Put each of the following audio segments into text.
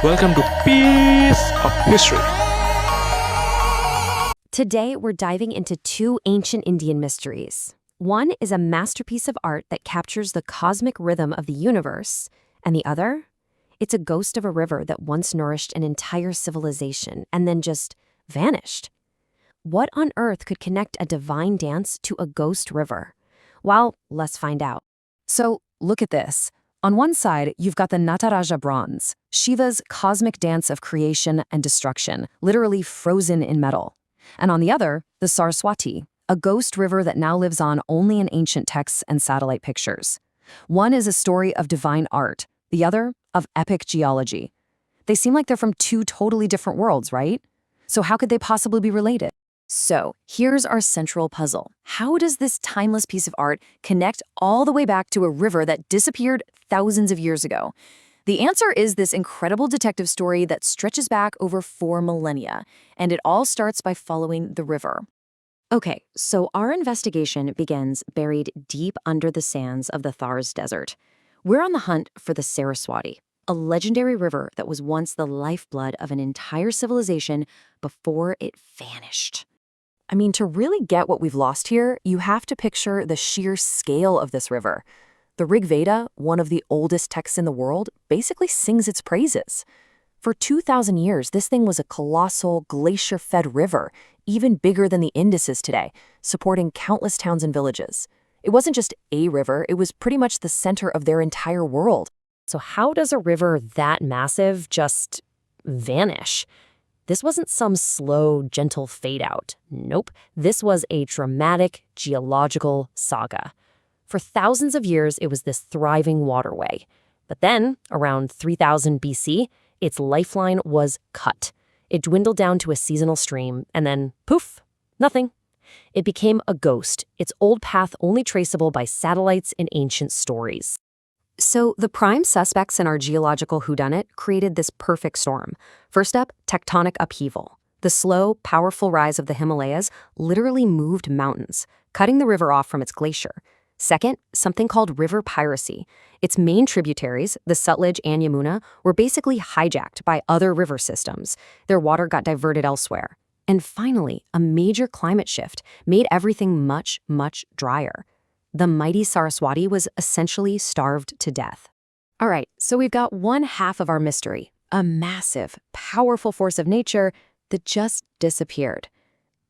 Welcome to Piece of History. Today, we're diving into two ancient Indian mysteries. One is a masterpiece of art that captures the cosmic rhythm of the universe, and the other? It's a ghost of a river that once nourished an entire civilization and then just vanished. What on earth could connect a divine dance to a ghost river? Well, let's find out. So, look at this. On one side, you've got the Nataraja bronze, Shiva's cosmic dance of creation and destruction, literally frozen in metal. And on the other, the Saraswati, a ghost river that now lives on only in ancient texts and satellite pictures. One is a story of divine art, the other of epic geology. They seem like they're from two totally different worlds, right? So how could they possibly be related? So, here's our central puzzle. How does this timeless piece of art connect all the way back to a river that disappeared thousands of years ago? The answer is this incredible detective story that stretches back over 4 millennia, and it all starts by following the river. Okay, so our investigation begins buried deep under the sands of the Thars Desert. We're on the hunt for the Saraswati, a legendary river that was once the lifeblood of an entire civilization before it vanished. I mean, to really get what we've lost here, you have to picture the sheer scale of this river. The Rig Veda, one of the oldest texts in the world, basically sings its praises. For 2,000 years, this thing was a colossal, glacier-fed river, even bigger than the Indus is today, supporting countless towns and villages. It wasn't just a river, it was pretty much the center of their entire world. So how does a river that massive just vanish? This wasn't some slow, gentle fade-out. Nope, this was a dramatic geological saga. For thousands of years, it was this thriving waterway. But then, around 3000 BC, its lifeline was cut. It dwindled down to a seasonal stream, and then, poof, nothing. It became a ghost, its old path only traceable by satellites and ancient stories. So the prime suspects in our geological whodunit created this perfect storm. First up, tectonic upheaval. The slow, powerful rise of the Himalayas literally moved mountains, cutting the river off from its glacier. Second, something called river piracy. Its main tributaries, the Sutlej and Yamuna, were basically hijacked by other river systems. Their water got diverted elsewhere. And finally, a major climate shift made everything much, much drier. The mighty Saraswati was essentially starved to death. All right, so we've got one half of our mystery, a massive, powerful force of nature that just disappeared.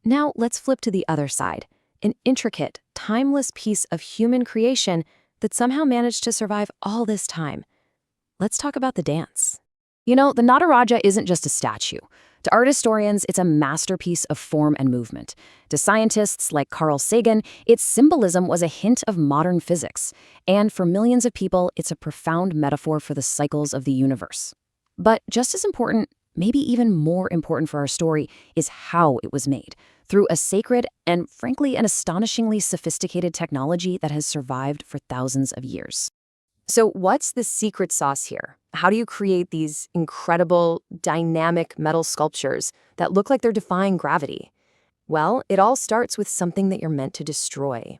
Now let's flip to the other side, an intricate, timeless piece of human creation that somehow managed to survive all this time. Let's talk about the dance. You know, the Nataraja isn't just a statue. To art historians, it's a masterpiece of form and movement. To scientists like Carl Sagan, its symbolism was a hint of modern physics. And for millions of people, it's a profound metaphor for the cycles of the universe. But just as important, maybe even more important for our story, is how it was made, through a sacred and, frankly, an astonishingly sophisticated technology that has survived for thousands of years. So what's the secret sauce here? How do you create these incredible, dynamic metal sculptures that look like they're defying gravity? Well, it all starts with something that you're meant to destroy.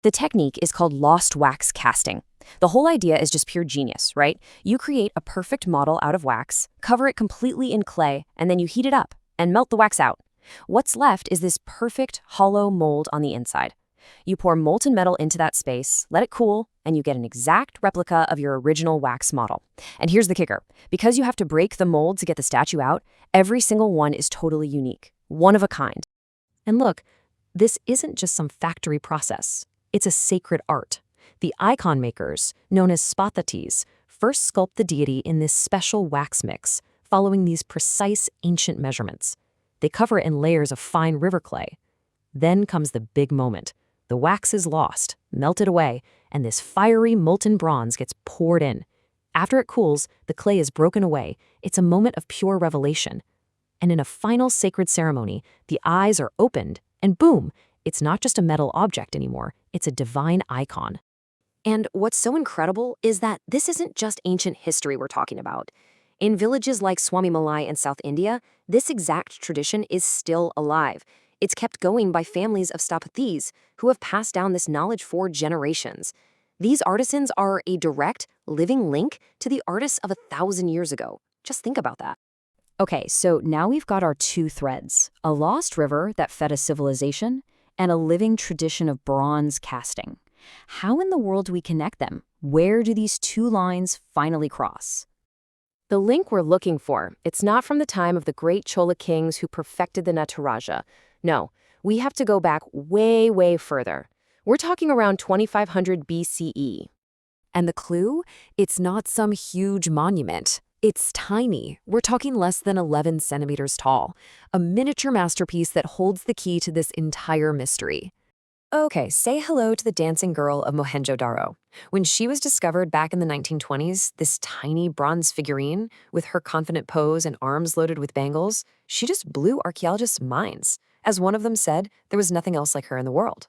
The technique is called lost wax casting. The whole idea is just pure genius, right? You create a perfect model out of wax, cover it completely in clay, and then you heat it up and melt the wax out. What's left is this perfect, hollow mold on the inside. You pour molten metal into that space, let it cool, and you get an exact replica of your original wax model. And here's the kicker. Because you have to break the mold to get the statue out, every single one is totally unique, one of a kind. And look, this isn't just some factory process. It's a sacred art. The icon makers, known as spathatis, first sculpt the deity in this special wax mix, following these precise ancient measurements. They cover it in layers of fine river clay. Then comes the big moment. The wax is lost, melted away, and this fiery molten bronze gets poured in. After it cools, the clay is broken away. It's a moment of pure revelation. And in a final sacred ceremony, the eyes are opened, and boom, it's not just a metal object anymore, it's a divine icon. And what's so incredible is that this isn't just ancient history we're talking about. In villages like Swamimalai in South India, this exact tradition is still alive. It's kept going by families of sthapathis who have passed down this knowledge for generations. These artisans are a direct, living link to the artists of 1,000 years ago, Just think about that. Okay, so now we've got our two threads, a lost river that fed a civilization and a living tradition of bronze casting. How in the world do we connect them? Where do these two lines finally cross? The link we're looking for, it's not from the time of the great Chola kings who perfected the Nataraja. No, we have to go back way, way further. We're talking around 2500 BCE. And the clue? It's not some huge monument. It's tiny. We're talking less than 11 centimeters tall. A miniature masterpiece that holds the key to this entire mystery. Okay, say hello to the dancing girl of Mohenjo-Daro. When she was discovered back in the 1920s, this tiny bronze figurine, with her confident pose and arms loaded with bangles, she just blew archaeologists' minds. As one of them said, there was nothing else like her in the world.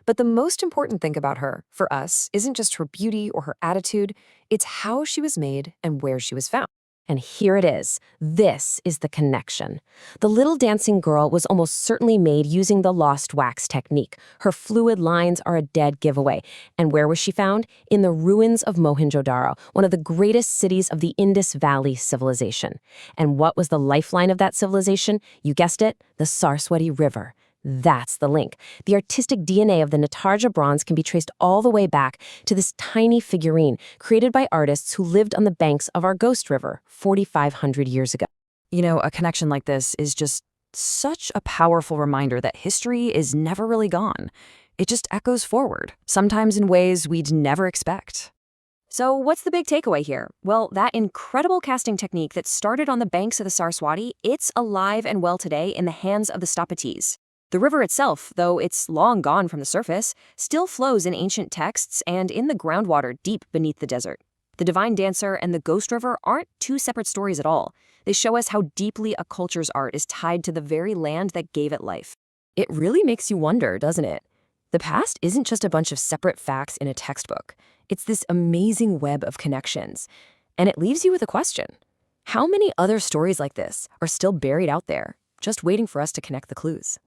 But the most important thing about her, for us, isn't just her beauty or her attitude, it's how she was made and where she was found. And here it is. This is the connection. The little dancing girl was almost certainly made using the lost wax technique. Her fluid lines are a dead giveaway. And where was she found? In the ruins of Mohenjo-Daro, one of the greatest cities of the Indus Valley civilization. And what was the lifeline of that civilization? You guessed it, the Saraswati River. That's the link. The artistic DNA of the Nataraja bronze can be traced all the way back to this tiny figurine created by artists who lived on the banks of our Ghost River 4,500 years ago. You know, a connection like this is just such a powerful reminder that history is never really gone. It just echoes forward, sometimes in ways we'd never expect. So what's the big takeaway here? Well, that incredible casting technique that started on the banks of the Saraswati, it's alive and well today in the hands of the Stapatis. The river itself, though it's long gone from the surface, still flows in ancient texts and in the groundwater deep beneath the desert. The Divine Dancer and the Ghost River aren't two separate stories at all. They show us how deeply a culture's art is tied to the very land that gave it life. It really makes you wonder, doesn't it? The past isn't just a bunch of separate facts in a textbook. It's this amazing web of connections. And it leaves you with a question. How many other stories like this are still buried out there, just waiting for us to connect the clues?